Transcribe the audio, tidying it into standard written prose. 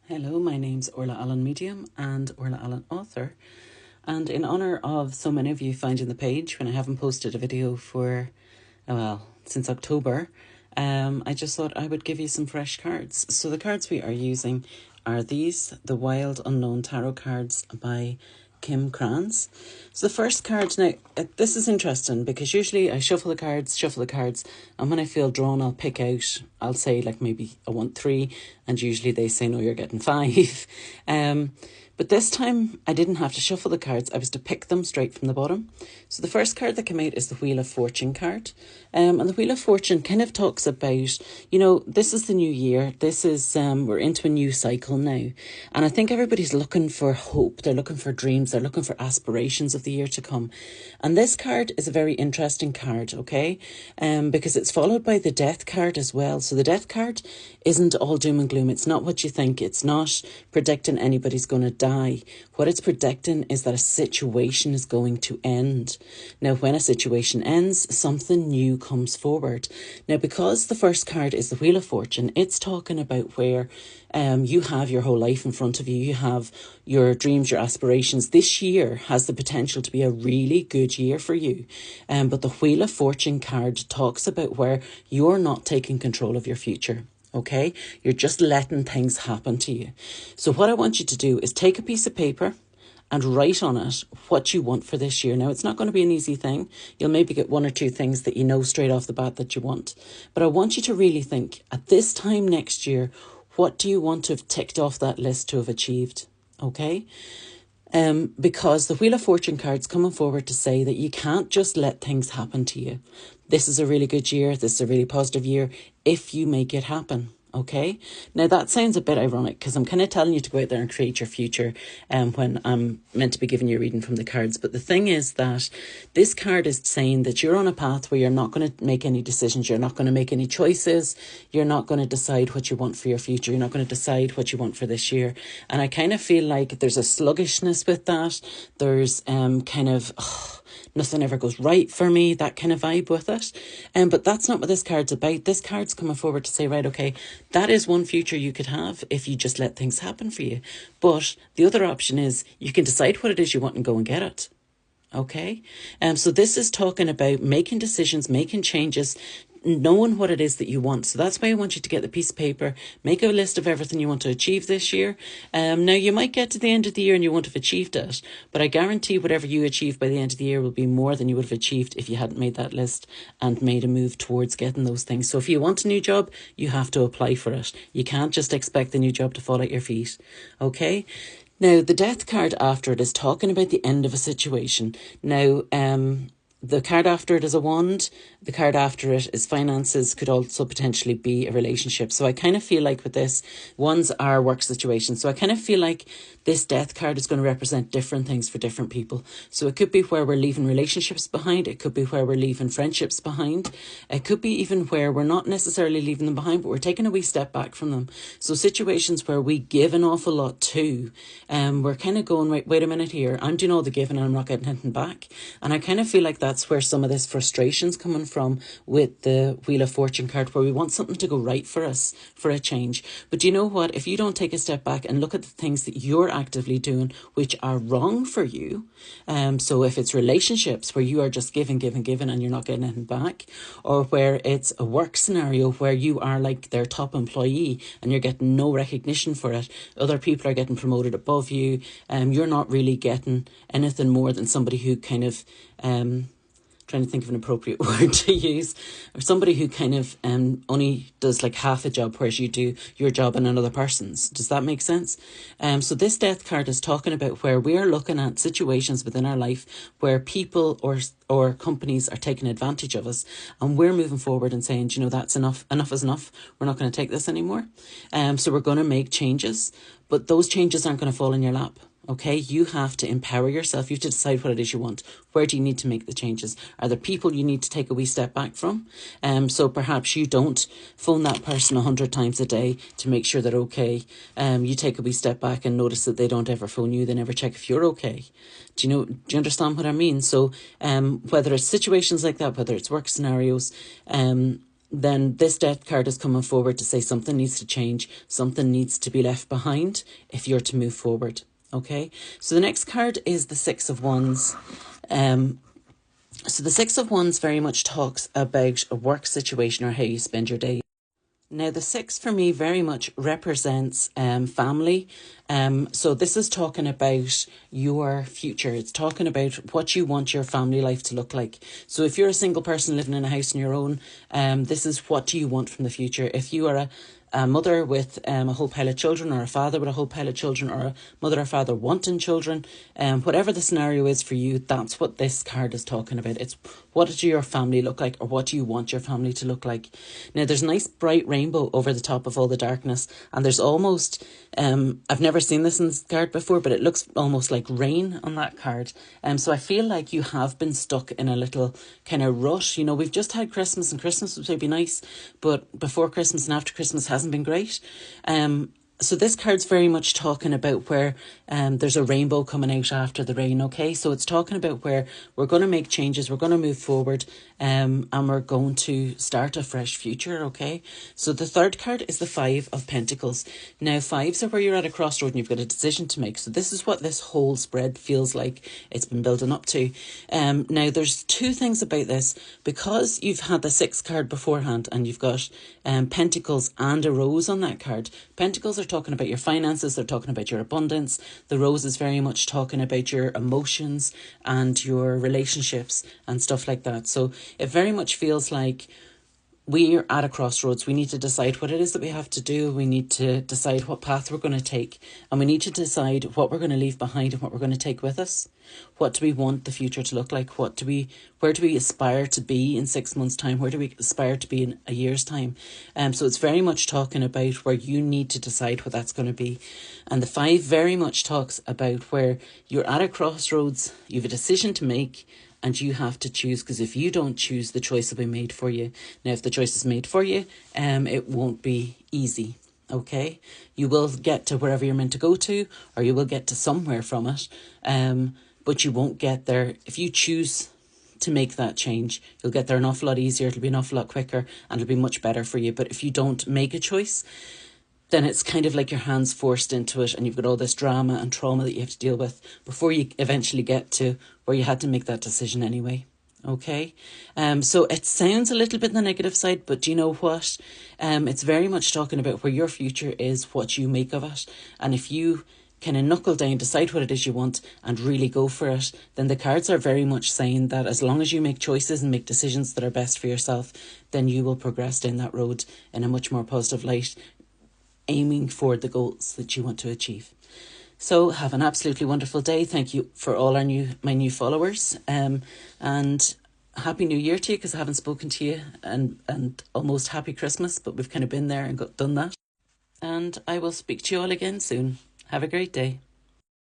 Hello, my name's Orla Allen Medium and Orla Allen Author. And in honour of so many of you finding the page when I haven't posted a video for, since October, I just thought I would give you some fresh cards. So the cards we are using are these, the Wild Unknown Tarot cards by Kim Krans. So the first card, now this is interesting because usually I shuffle the cards, and when I feel drawn I'll pick out, I'll say like maybe I want 3, and usually they say no, you're getting 5. But this time I didn't have to shuffle the cards, I was to pick them straight from the bottom. So the first card that came out is the Wheel of Fortune card. And the Wheel of Fortune kind of talks about, this is the new year. This is, we're into a new cycle now. And I think everybody's looking for hope. They're looking for dreams. They're looking for aspirations of the year to come. And this card is a very interesting card, okay? Because it's followed by the Death card as well. So the Death card isn't all doom and gloom. It's not what you think. It's not predicting anybody's going to die. What it's predicting is that a situation is going to end. Now, when a situation ends, something new comes forward. Now, because the first card is the Wheel of Fortune, it's talking about where you have your whole life in front of you. You have your dreams, your aspirations. This year has the potential to be a really good year for you. But the Wheel of Fortune card talks about where you're not taking control of your future. Okay, you're just letting things happen to you. So what I want you to do is take a piece of paper and write on it what you want for this year. Now, it's not going to be an easy thing. You'll maybe get 1 or 2 things that you know straight off the bat that you want. But I want you to really think, at this time next year, what do you want to have ticked off that list to have achieved? Okay? Because the Wheel of Fortune card's coming forward to say that you can't just let things happen to you. This is a really good year. This is a really positive year if you make it happen. Okay. Now that sounds a bit ironic because I'm kind of telling you to go out there and create your future when I'm meant to be giving you a reading from the cards. But the thing is that this card is saying that you're on a path where you're not going to make any decisions. You're not going to make any choices. You're not going to decide what you want for your future. You're not going to decide what you want for this year. And I kind of feel like there's a sluggishness with that. There's nothing ever goes right for me, that kind of vibe with it. But that's not what this card's about. This card's coming forward to say, right, okay, that is one future you could have if you just let things happen for you. But the other option is you can decide what it is you want and go and get it. Okay? So this is talking about making decisions, making changes, knowing what it is that you want. So that's why I want you to get the piece of paper, make a list of everything you want to achieve this year. Now, you might get to the end of the year and you won't have achieved it, but I guarantee whatever you achieve by the end of the year will be more than you would have achieved if you hadn't made that list and made a move towards getting those things. So if you want a new job, you have to apply for it. You can't just expect the new job to fall at your feet. Okay? Now, the Death card after it is talking about the end of a situation. Now, the card after it is a wand. The card after it is finances, could also potentially be a relationship. So I kind of feel like with this, wands are work situations. So I kind of feel like this Death card is going to represent different things for different people. So it could be where we're leaving relationships behind. It could be where we're leaving friendships behind. It could be even where we're not necessarily leaving them behind, but we're taking a wee step back from them. So situations where we give an awful lot to, we're kind of going, wait a minute here. I'm doing all the giving and I'm not getting anything back. And I kind of feel like that's where some of this frustration's coming from with the Wheel of Fortune card, where we want something to go right for us, for a change. But you know what? If you don't take a step back and look at the things that you're actively doing which are wrong for you, so if it's relationships where you are just giving and you're not getting anything back, or where it's a work scenario where you are like their top employee and you're getting no recognition for it, other people are getting promoted above you, you're not really getting anything more than somebody who kind of trying to think of an appropriate word to use, or somebody who kind of only does like half a job, whereas you do your job and another person's. Does that make sense? So this Death card is talking about where we are looking at situations within our life where people or companies are taking advantage of us, and we're moving forward and saying, that's enough. Enough is enough. We're not going to take this anymore. So we're going to make changes, but those changes aren't going to fall in your lap. Okay, you have to empower yourself. You have to decide what it is you want. Where do you need to make the changes? Are there people you need to take a wee step back from? So perhaps you don't phone that person 100 times a day to make sure they're okay. You take a wee step back and notice that they don't ever phone you. They never check if you're okay. Do you understand what I mean? So whether it's situations like that, whether it's work scenarios, then this death card is coming forward to say something needs to change, something needs to be left behind if you're to move forward. Okay, so the next card is the Six of Wands. So the Six of Wands very much talks about a work situation or how you spend your day. Now, the six for me very much represents family. So this is talking about your future. It's talking about what you want your family life to look like. So if you're a single person living in a house on your own, this is what do you want from the future. If you are a mother with a whole pile of children, or a father with a whole pile of children, or a mother or father wanting children, whatever the scenario is for you, that's what this card is talking about. It's what does your family look like, or what do you want your family to look like. Now, there's a nice bright rainbow over the top of all the darkness, and there's almost, I've never seen this in this card before, but it looks almost like rain on that card. So I feel like you have been stuck in a little kind of rush. You know, we've just had Christmas, and Christmas would be nice, but before Christmas and after Christmas hasn't been great. So this card's very much talking about where there's a rainbow coming out after the rain, okay? So it's talking about where we're going to make changes, we're going to move forward, and we're going to start a fresh future, okay? So the third card is the Five of Pentacles. Now, fives are where you're at a crossroad and you've got a decision to make. So this is what this whole spread feels like it's been building up to. Now, there's two things about this. Because you've had the sixth card beforehand and you've got Pentacles and a Rose on that card. Pentacles are talking about your finances, they're talking about your abundance. The Rose is very much talking about your emotions and your relationships and stuff like that. So it very much feels like we're at a crossroads. We need to decide what it is that we have to do. We need to decide what path we're going to take. And we need to decide what we're going to leave behind and what we're going to take with us. What do we want the future to look like? Where do we aspire to be in 6 months' time? Where do we aspire to be in a year's time? So it's very much talking about where you need to decide what that's going to be. And the five very much talks about where you're at a crossroads, you have a decision to make, and you have to choose, because if you don't choose, the choice will be made for you. Now, if the choice is made for you, it won't be easy, okay? You will get to wherever you're meant to go to, or you will get to somewhere from it, but you won't get there. If you choose to make that change, you'll get there an awful lot easier, it'll be an awful lot quicker, and it'll be much better for you. But if you don't make a choice, then it's kind of like your hands forced into it and you've got all this drama and trauma that you have to deal with before you eventually get to where you had to make that decision anyway. Okay, so it sounds a little bit on the negative side, but do you know what? It's very much talking about where your future is, what you make of it. And if you kind of knuckle down, decide what it is you want and really go for it, then the cards are very much saying that as long as you make choices and make decisions that are best for yourself, then you will progress down that road in a much more positive light, aiming for the goals that you want to achieve. So have an absolutely wonderful day. Thank you for all my new followers, and Happy New Year to you, because I haven't spoken to you, and almost Happy Christmas, but we've kind of been there and done that. And I will speak to you all again soon. Have a great day.